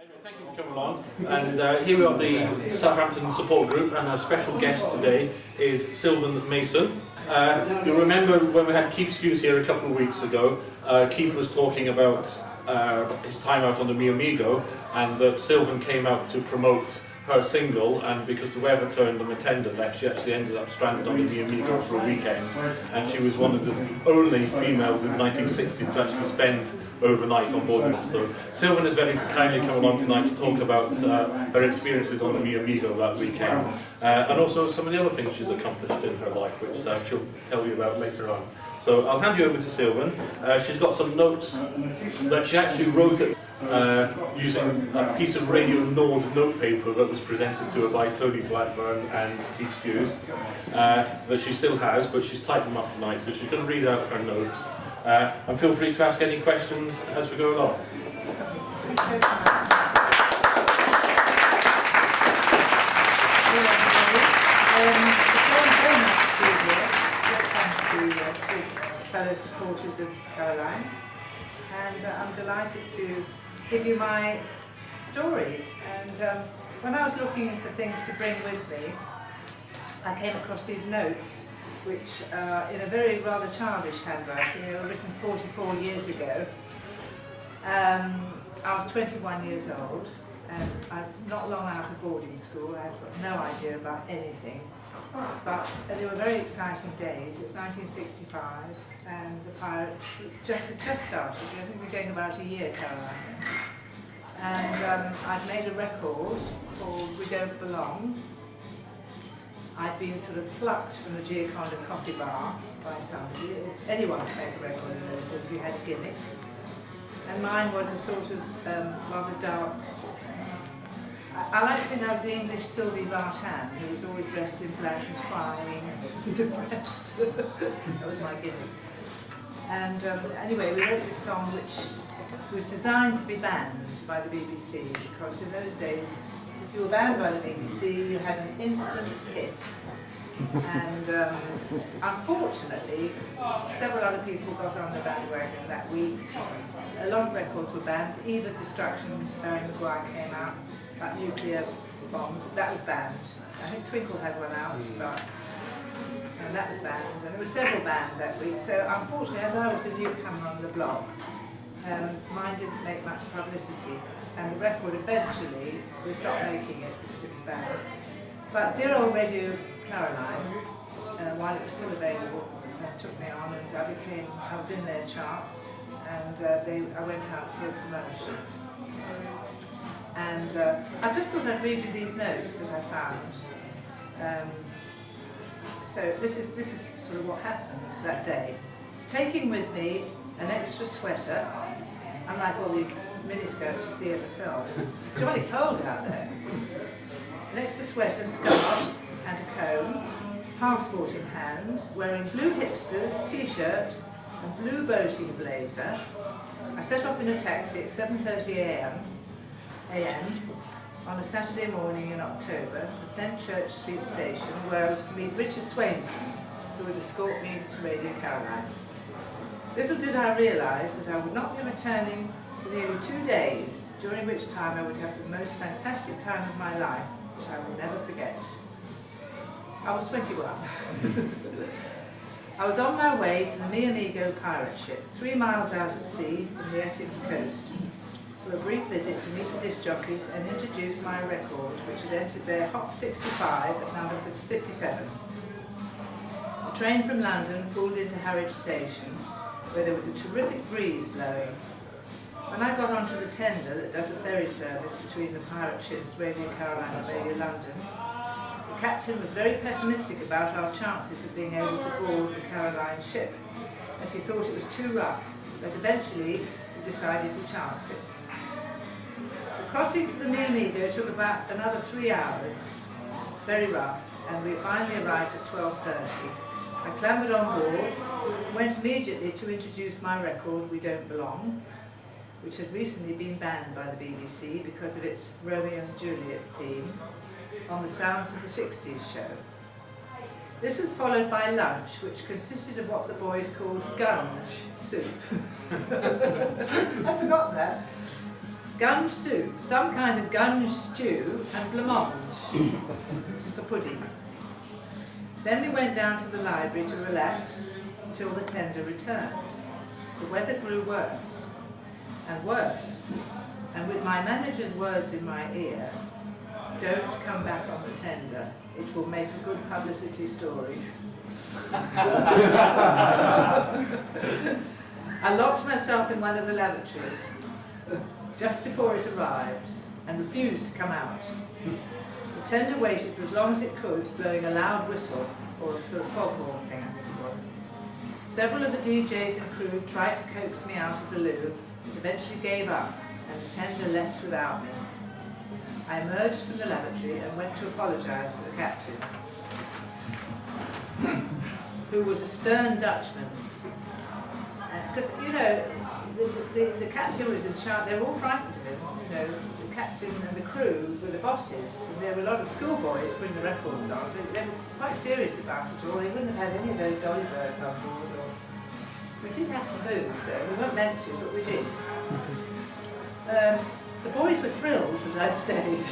Thank you for coming along, and here we are, the Southampton support group, and our special guest today is Sylvan Mason. You'll remember when we had Keith Skews here a couple of weeks ago, Keith was talking about his time out on the Mi Amigo, and that Sylvan came out to promote her single, and because the weather turned and the tender left, she actually ended up stranded on the Mi Amigo for a weekend, and she was one of the only females in the 1960s to actually spend overnight on board it. So Sylvan has very kindly come along tonight to talk about her experiences on the Mi Amigo that weekend, and also some of the other things she's accomplished in her life, which she'll tell you about later on. So I'll hand you over to Sylvan. She's got some notes that she actually wrote it using a piece of Radio Nord notepaper that was presented to her by Tony Blackburn and Keith Skews, that she still has, but she's typed them up tonight, so she's going to read out her notes. And feel free to ask any questions as we go along. Fellow supporters of Caroline, and I'm delighted to give you my story. And when I was looking for things to bring with me, I came across these notes, which in a very rather childish handwriting. They were written 44 years ago. I was 21 years old, and I'm not long out of boarding school. I've got no idea about anything. But they were very exciting days. It was 1965, and the Pirates had just started. I think we were going about a year, Caroline. And I'd made a record called We Don't Belong. I'd been sort of plucked from the Gioconda coffee bar by somebody. Anyone could make a record in those days if you had a gimmick. And mine was a sort of rather dark. I like to think I was the English Sylvie Vartan, who was always dressed in black and crying and depressed. That was my gimmick. And anyway, we wrote this song which was designed to be banned by the BBC, because in those days, if you were banned by the BBC, you had an instant hit. And unfortunately, several other people got on the bandwagon that week. A lot of records were banned. Eve of Destruction, Barry Maguire came out. Like nuclear bombs, that was banned. I think Twinkle had one out, but and that was banned. And there were several banned that week. So unfortunately, as I was the newcomer on the block, mine didn't make much publicity. And the record eventually, we stopped making it because it was banned. But dear old Radio Caroline, while it was still available, took me on, and I was in their charts, and I went out for a promotion. And I just thought I'd read you these notes that I found. So this is sort of what happened that day. Taking with me an extra sweater, unlike all these miniskirts you see in the film. It's jolly cold out there. An extra sweater, scarf and a comb, passport in hand, wearing blue hipsters, t-shirt and blue boating blazer. I set off in a taxi at 7:30 a.m. on a Saturday morning in October at the Fenchurch Street station, where I was to meet Richard Swainson, who would escort me to Radio Caroline. Little did I realise that I would not be returning for nearly 2 days, during which time I would have the most fantastic time of my life, which I will never forget. I was 21. I was on my way to the Mi Amigo pirate ship, 3 miles out at sea from the Essex coast, for a brief visit to meet the disc jockeys and introduce my record, which had entered their Hot 65 at number 57. The train from London pulled into Harwich Station, where there was a terrific breeze blowing. When I got onto the tender that does a ferry service between the pirate ships Radio Caroline and Radio London, the captain was very pessimistic about our chances of being able to board the Caroline ship, as he thought it was too rough, but eventually we decided to chance it. The crossing to the Mi Amigo took about another 3 hours, very rough, and we finally arrived at 12:30. I clambered on board, went immediately to introduce my record, We Don't Belong, which had recently been banned by the BBC because of its Romeo and Juliet theme on the Sounds of the 60s show. This was followed by lunch, which consisted of what the boys called gunge soup. I forgot that. gunge soup, some kind of gunge stew, and blancmange for pudding. Then we went down to the library to relax until the tender returned. The weather grew worse and worse, and with my manager's words in my ear, "Don't come back on the tender, it will make a good publicity story." I locked myself in one of the lavatories just before it arrived and refused to come out. The tender waited for as long as it could, blowing a loud whistle, or a foghorn thing, I think it was. Several of the DJs and crew tried to coax me out of the loo, but eventually gave up, and the tender left without me. I emerged from the lavatory and went to apologise to the captain, who was a stern Dutchman. Because, you know, the captain was in charge, they were all frightened of him, you know, the captain and the crew were the bosses, and there were a lot of schoolboys putting the records on. They were quite serious about it all, they wouldn't have had any of those dolly birds on board. We did have some moves though, we weren't meant to, but we did. The boys were thrilled that I'd stayed,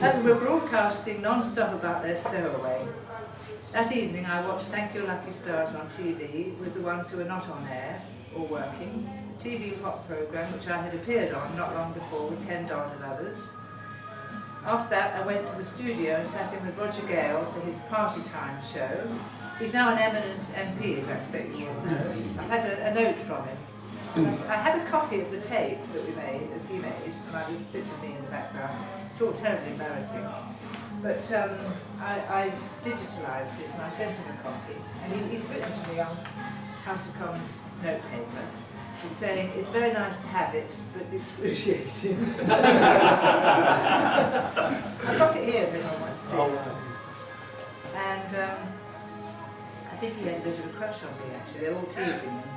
and were broadcasting non-stop about their stowaway. That evening I watched Thank Your Lucky Stars on TV with the ones who were not on air or working, the TV pop programme which I had appeared on not long before with Ken Don and others. After that I went to the studio and sat in with Roger Gale for his Party Time show. He's now an eminent MP, as I expect you all know. I've had a note from him. I had a copy of the tape that he made, and there's bits of me in the background. It's all terribly embarrassing. But I digitalised it and I sent him a copy. And he's written to me on House of Commons notepaper. He's saying, "It's very nice to have it, but excruciating." I've got it here if anyone wants to see it. And I think he had a bit of a crush on me actually, they were all teasing him.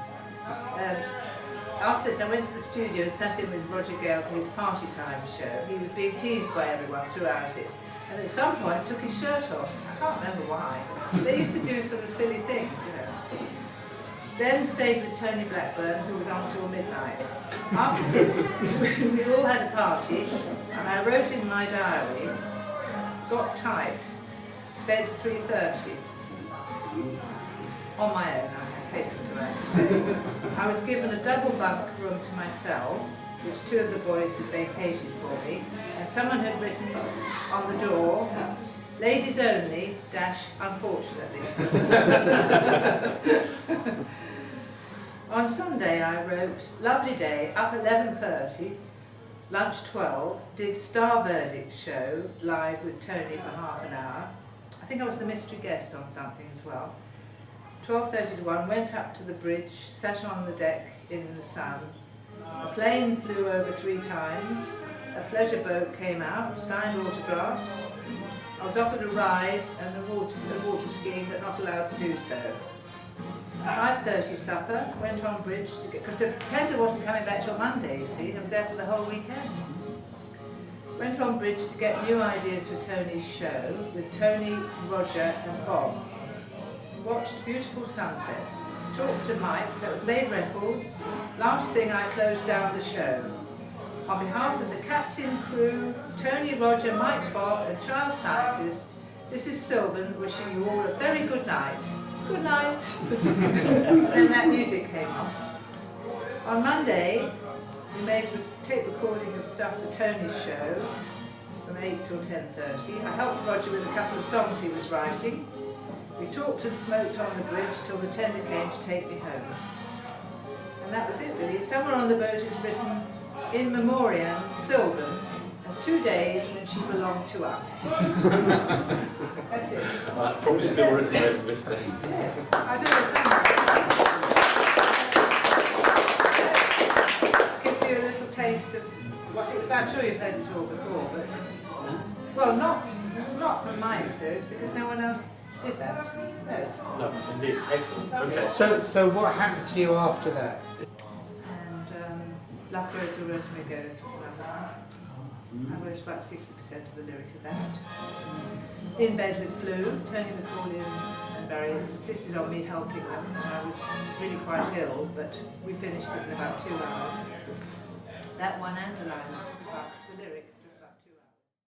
After this I went to the studio and sat in with Roger Gale for his Party Time show. He was being teased by everyone throughout it. And at some point took his shirt off. I can't remember why. They used to do sort of silly things, you know. Then stayed with Tony Blackburn, who was on till midnight. After this, we all had a party, and I wrote in my diary, "Got tight, bed 3:30. On my own, I hasten to add to say. I was given a double bunk room to myself, which two of the boys had vacated for me, and someone had written on the door, "Ladies only, unfortunately." On Sunday I wrote, "Lovely day, up 11:30, lunch 12, did Star Verdict show live with Tony for half an hour. I think I was the mystery guest on something as well. 12:30 to 1, went up to the bridge, sat on the deck in the sun. A plane flew over 3 times, a pleasure boat came out, signed autographs. I was offered a ride and a water skiing, but not allowed to do so. 5:30 supper, went on bridge to get, because the tender wasn't coming back till Monday, you see, I was there for the whole weekend. Went on bridge to get new ideas for Tony's show with Tony, Roger and Bob. Watched beautiful sunset. Talked to Mike, that was Made Records. Last thing I closed down the show. On behalf of the captain, crew, Tony, Roger, Mike, Bob and child scientist, this is Sylvan wishing you all a very good night. Good night. Then that music came on. On Monday, we made a tape recording of stuff for Tony's show from 8 till 10:30. I helped Roger with a couple of songs he was writing. We talked and smoked on the bridge till the tender came to take me home. And that was it really. Somewhere on the boat is written, "In Memoriam, Sylvan, and 2 days when she belonged to us." That's it. That's probably still written there to this day. Yes, I don't know somewhere. Gives you a little taste of what it was. I'm sure you've heard it all before, but well, not from my experience because no one else did that. No, indeed. Excellent. Okay. So what happened to you after that? And Love Grows Where Rosemary Goes was another one. I wrote about 60% of the lyric of that. In Bed with Flu, Tony McCauley and Barry insisted on me helping them, and I was really quite ill, but we finished it in about 2 hours. That one underlined.